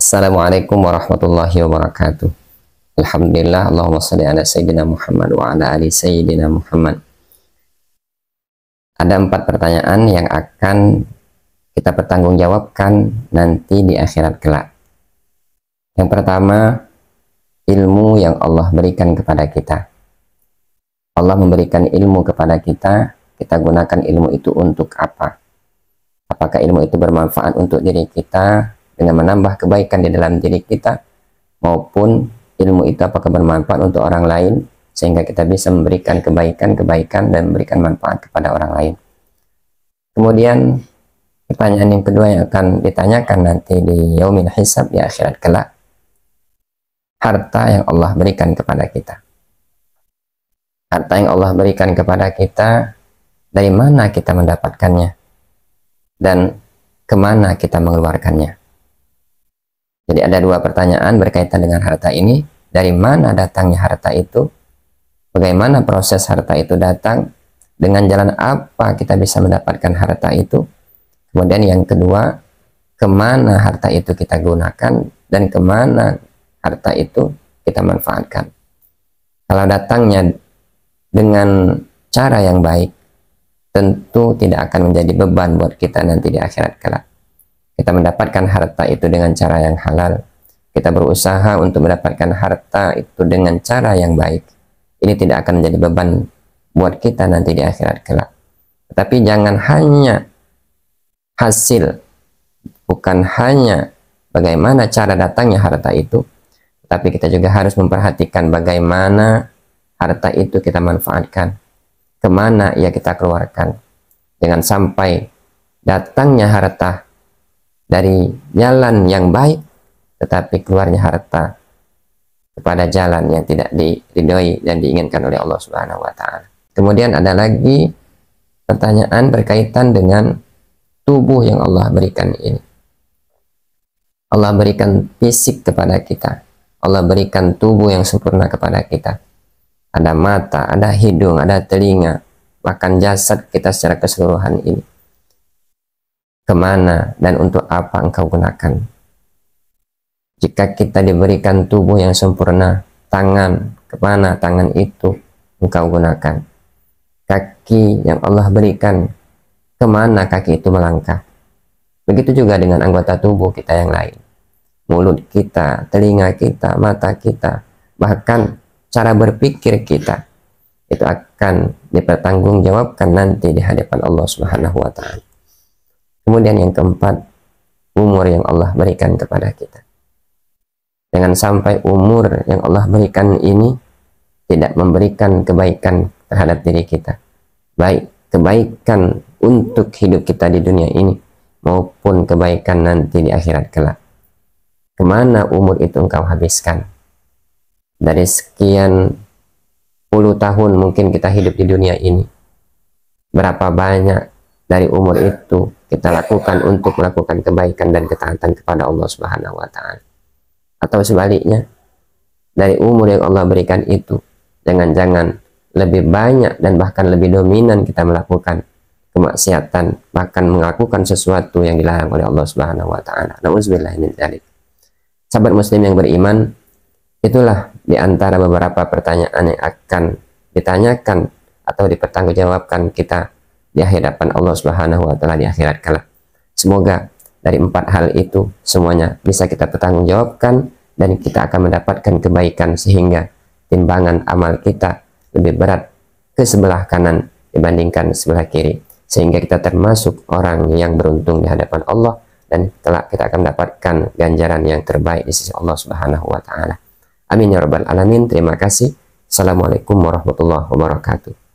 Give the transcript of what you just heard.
Assalamualaikum warahmatullahi wabarakatuh. Alhamdulillah, Allahumma sholli ala Sayyidina Muhammad wa ala ali Sayyidina Muhammad. Ada 4 pertanyaan yang akan kita pertanggungjawabkan nanti di akhirat kelak. Yang pertama, ilmu yang Allah berikan kepada kita. Allah memberikan ilmu kepada kita, kita gunakan ilmu itu untuk apa? Apakah ilmu itu bermanfaat untuk diri kita dengan menambah kebaikan di dalam diri kita, maupun ilmu itu apakah bermanfaat untuk orang lain sehingga kita bisa memberikan kebaikan dan memberikan manfaat kepada orang lain. Kemudian pertanyaan yang kedua yang akan ditanyakan nanti di yaumil hisab, di akhirat kelak, harta yang Allah berikan kepada kita. Harta yang Allah berikan kepada kita, dari mana kita mendapatkannya dan kemana kita mengeluarkannya. Jadi ada 2 pertanyaan berkaitan dengan harta ini. Dari mana datangnya harta itu? Bagaimana proses harta itu datang? Dengan jalan apa kita bisa mendapatkan harta itu? Kemudian yang kedua, kemana harta itu kita gunakan dan kemana harta itu kita manfaatkan? Kalau datangnya dengan cara yang baik, tentu tidak akan menjadi beban buat kita nanti di akhirat kelak. Kita mendapatkan harta itu dengan cara yang halal. Kita berusaha untuk mendapatkan harta itu dengan cara yang baik. Ini tidak akan menjadi beban buat kita nanti di akhirat kelak. Tetapi jangan hanya hasil, bukan hanya bagaimana cara datangnya harta itu, tapi kita juga harus memperhatikan bagaimana harta itu kita manfaatkan, kemana ya kita keluarkan. Jangan sampai datangnya harta dari jalan yang baik, tetapi keluarnya harta kepada jalan yang tidak diridhoi dan diinginkan oleh Allah Subhanahu wa Ta'ala. Kemudian ada lagi pertanyaan berkaitan dengan tubuh yang Allah berikan ini. Allah berikan fisik kepada kita, Allah berikan tubuh yang sempurna kepada kita. Ada mata, ada hidung, ada telinga, bahkan jasad kita secara keseluruhan ini. Kemana dan untuk apa engkau gunakan? Jika kita diberikan tubuh yang sempurna, tangan, kemana tangan itu engkau gunakan? Kaki yang Allah berikan, kemana kaki itu melangkah? Begitu juga dengan anggota tubuh kita yang lain. Mulut kita, telinga kita, mata kita, bahkan cara berpikir kita, itu akan dipertanggungjawabkan nanti di hadapan Allah Subhanahu wa Ta'ala. Kemudian yang keempat, umur yang Allah berikan kepada kita. Jangan sampai umur yang Allah berikan ini tidak memberikan kebaikan terhadap diri kita. Baik kebaikan untuk hidup kita di dunia ini, maupun kebaikan nanti di akhirat kelak. Kemana umur itu engkau habiskan? Dari sekian puluh tahun mungkin kita hidup di dunia ini, berapa banyak dari umur itu kita lakukan untuk melakukan kebaikan dan ketaatan kepada Allah Subhanahu wa Ta'ala? Atau sebaliknya, dari umur yang Allah berikan itu, jangan-jangan lebih banyak dan bahkan lebih dominan kita melakukan kemaksiatan, bahkan melakukan sesuatu yang dilarang oleh Allah Subhanahu wa Ta'ala. Nauzubillah min dzalik. Sahabat muslim yang beriman, itulah di antara beberapa pertanyaan yang akan ditanyakan atau dipertanggungjawabkan kita di hadapan Allah Subhanahu wa Ta'ala di akhirat kelak. Semoga dari 4 hal itu semuanya bisa kita pertanggungjawabkan dan kita akan mendapatkan kebaikan sehingga timbangan amal kita lebih berat ke sebelah kanan dibandingkan sebelah kiri, sehingga kita termasuk orang yang beruntung di hadapan Allah dan kelak kita akan mendapatkan ganjaran yang terbaik di sisi Allah Subhanahu wa Ta'ala. Amin ya rabbal alamin. Terima kasih. Assalamualaikum warahmatullahi wabarakatuh.